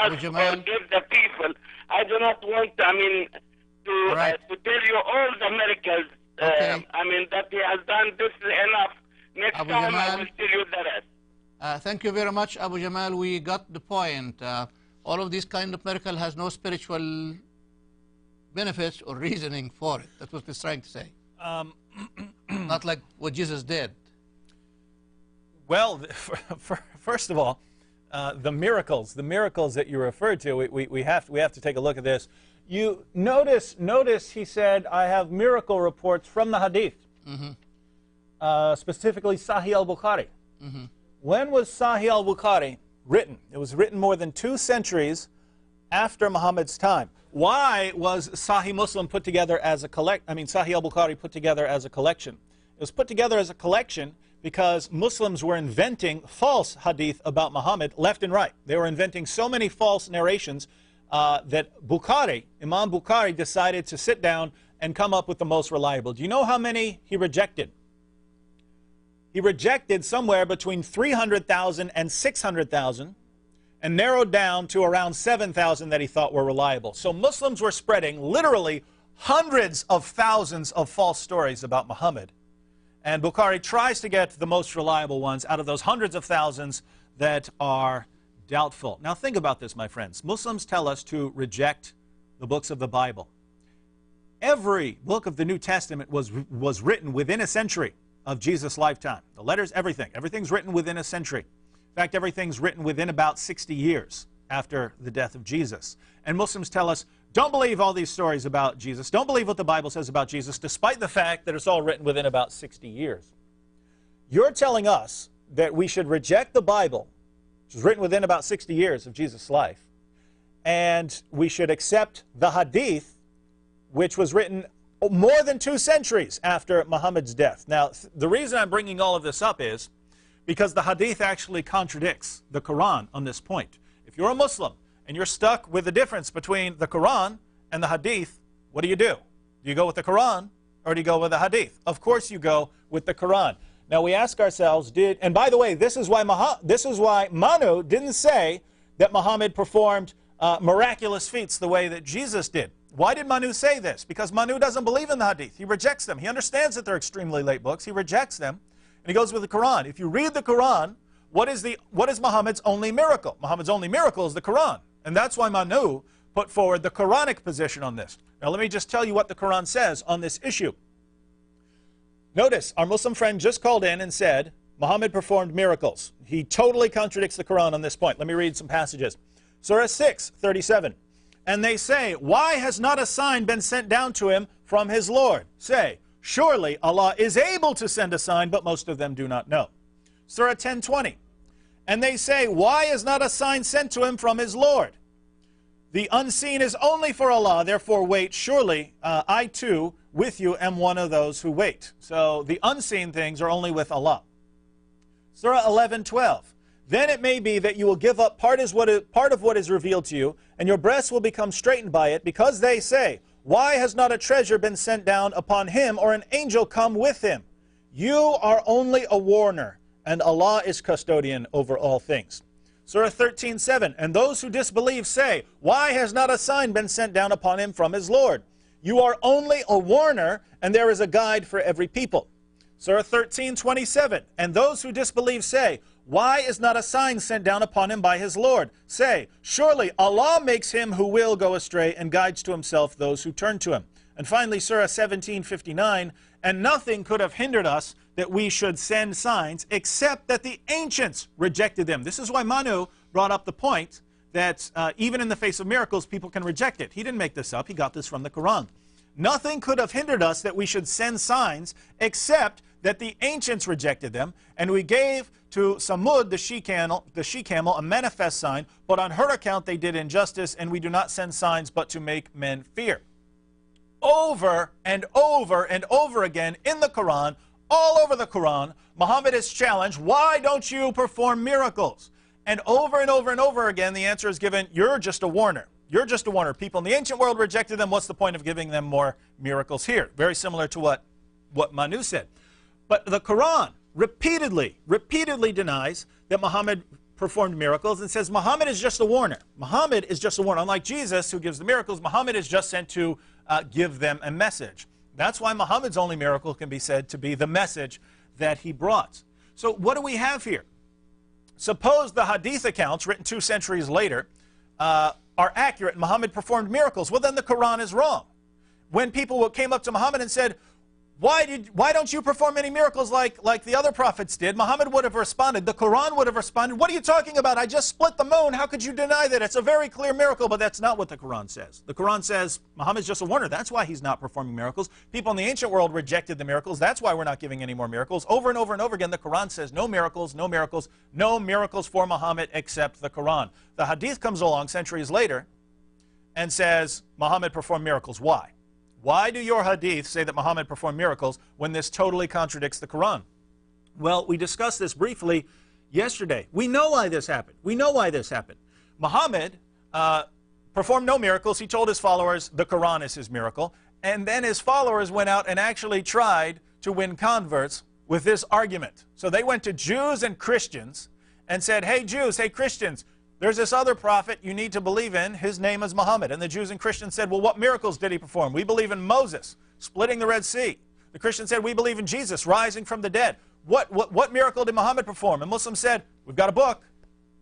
ask Abu or Jamal. give the people. I do not want, Right. to tell you all the miracles. Okay. That he has done. This is enough. Next Abu time I Jamal. will tell you the rest. Thank you very much, Abu Jamal. We got the point. All of these kind of miracle has no spiritual benefits or reasoning for it. That's what he's trying to say. Not like what Jesus did. Well, first of all, the miracles that you referred to, we have to take a look at this. You notice he said, I have miracle reports from the Hadith, specifically Sahih al-Bukhari. When was Sahih al-Bukhari written? It was written more than 2 centuries after Muhammad's time. Why was Sahih Muslim put together as a Sahih al-Bukhari put together as a collection? It was put together as a collection because Muslims were inventing false hadith about Muhammad left and right. They were inventing so many false narrations that Imam Bukhari decided to sit down and come up with the most reliable. Do you know how many he rejected? He rejected somewhere between 300,000 and 600,000 and narrowed down to around 7,000 that he thought were reliable. So Muslims were spreading literally hundreds of thousands of false stories about Muhammad. And Bukhari tries to get the most reliable ones out of those hundreds of thousands that are doubtful. Now think about this, my friends. Muslims tell us to reject the books of the Bible. Every book of the New Testament was written within a century of Jesus' lifetime. The letters, everything. Everything's written within a century. In fact, everything's written within about 60 years after the death of Jesus. And Muslims tell us, don't believe all these stories about Jesus. Don't believe what the Bible says about Jesus, despite the fact that it's all written within about 60 years. You're telling us that we should reject the Bible, which was written within about 60 years of Jesus' life, and we should accept the Hadith, which was written more than 2 centuries after Muhammad's death. Now, the reason I'm bringing all of this up is because the Hadith actually contradicts the Quran on this point. If you're a Muslim and you're stuck with the difference between the Quran and the Hadith, what do? Do you go with the Quran or do you go with the Hadith? Of course you go with the Quran. Now we ask ourselves, and by the way, this is why Manu didn't say that Muhammad performed miraculous feats the way that Jesus did. Why did Manu say this? Because Manu doesn't believe in the Hadith. He rejects them. He understands that they're extremely late books. He rejects them, and he goes with the Quran. If you read the Quran, what is Muhammad's only miracle? Muhammad's only miracle is the Quran. And that's why Manu put forward the Quranic position on this. Now let me just tell you what the Quran says on this issue. Notice, our Muslim friend just called in and said, Muhammad performed miracles. He totally contradicts the Quran on this point. Let me read some passages. Surah 6:37. And they say, why has not a sign been sent down to him from his Lord? Say, surely Allah is able to send a sign, but most of them do not know. Surah 10:20. And they say, why is not a sign sent to him from his Lord? The unseen is only for Allah, therefore wait. Surely I too, with you, am one of those who wait. So the unseen things are only with Allah. Surah 11:12. Then it may be that you will give up part of what is revealed to you, and your breasts will become straightened by it, because they say, why has not a treasure been sent down upon him, or an angel come with him? You are only a warner, and Allah is custodian over all things. Surah 13:7. And those who disbelieve say, why has not a sign been sent down upon him from his Lord? You are only a warner, and there is a guide for every people. Surah 13:27. And those who disbelieve say, why is not a sign sent down upon him by his Lord? Say, surely Allah makes him who will go astray and guides to himself those who turn to him. And finally, Surah 17:59. And nothing could have hindered us that we should send signs, except that the ancients rejected them. This is why Manu brought up the point that even in the face of miracles, people can reject it. He didn't make this up. He got this from the Quran. Nothing could have hindered us that we should send signs, except that the ancients rejected them, and we gave to Samud, the she-camel, a manifest sign, but on her account they did injustice, and we do not send signs but to make men fear. Over and over and over again in the Quran, all over the Quran, Muhammad is challenged, why don't you perform miracles? And over and over and over again, the answer is given, you're just a warner. You're just a warner. People in the ancient world rejected them. What's the point of giving them more miracles here? Very similar to what Manu said. But the Quran repeatedly denies that Muhammad performed miracles and says Muhammad is just a warner. Muhammad is just a warner. Unlike Jesus, who gives the miracles, Muhammad is just sent to give them a message. That's why Muhammad's only miracle can be said to be the message that he brought. So what do we have here? Suppose the hadith accounts, written 2 centuries later, are accurate and Muhammad performed miracles. Well, then the Quran is wrong. When people came up to Muhammad and said, why don't you perform any miracles like the other prophets did? Muhammad would have responded, the Quran would have responded, what are you talking about? I just split the moon. How could you deny that? It's a very clear miracle, but that's not what the Quran says. The Quran says Muhammad's just a warner. That's why he's not performing miracles. People in the ancient world rejected the miracles. That's why we're not giving any more miracles. Over and over and over again, the Quran says no miracles, no miracles, no miracles for Muhammad except the Quran. The hadith comes along centuries later and says Muhammad performed miracles. Why? Why do your hadith say that Muhammad performed miracles when this totally contradicts the Quran? Well, we discussed this briefly yesterday. We know why this happened. We know why this happened. Muhammad performed no miracles. He told his followers the Quran is his miracle. And then his followers went out and actually tried to win converts with this argument. So they went to Jews and Christians and said, hey Jews, hey Christians, there's this other prophet you need to believe in. His name is Muhammad. And the Jews and Christians said, well, what miracles did he perform? We believe in Moses, splitting the Red Sea. The Christians said, we believe in Jesus, rising from the dead. What miracle did Muhammad perform? And Muslims said, we've got a book.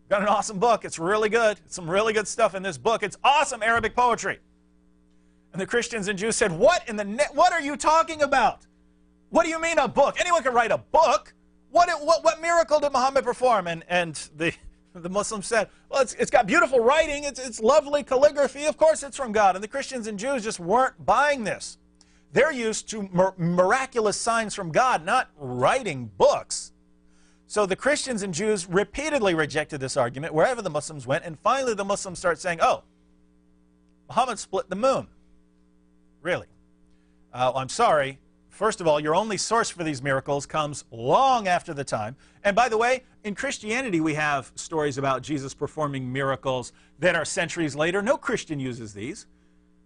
We've got an awesome book. It's really good. It's some really good stuff in this book. It's awesome Arabic poetry. And the Christians and Jews said, what are you talking about? What do you mean a book? Anyone can write a book. What miracle did Muhammad perform? And the Muslims said, well, it's got beautiful writing, it's lovely calligraphy, of course it's from God. And the Christians and Jews just weren't buying this. They're used to miraculous signs from God, not writing books. So the Christians and Jews repeatedly rejected this argument wherever the Muslims went, and finally the Muslims start saying, oh, Muhammad split the moon. Really? I'm sorry. First of all, your only source for these miracles comes long after the time. And by the way, in Christianity we have stories about Jesus performing miracles that are centuries later. No Christian uses these.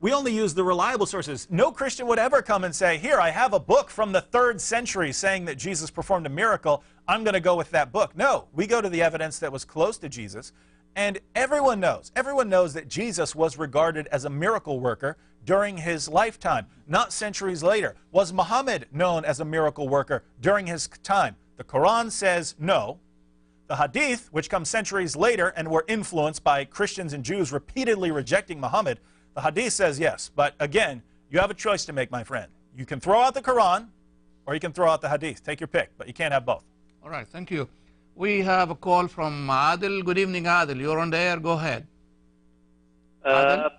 We only use the reliable sources. No Christian would ever come and say, here, I have a book from the 3rd century saying that Jesus performed a miracle. I'm going to go with that book. No, we go to the evidence that was close to Jesus. And everyone knows that Jesus was regarded as a miracle worker during his lifetime, not centuries later. Was Muhammad known as a miracle worker during his time? The Quran says no. The Hadith, which comes centuries later and were influenced by Christians and Jews repeatedly rejecting Muhammad, the Hadith says yes. But again, you have a choice to make, my friend. You can throw out the Quran or you can throw out the Hadith. Take your pick, but you can't have both. All right, thank you. We have a call from Adil. Good evening, Adil. You're on the air. Go ahead.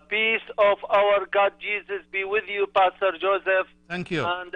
Peace of our God Jesus be with you, Pastor Joseph. Thank you. And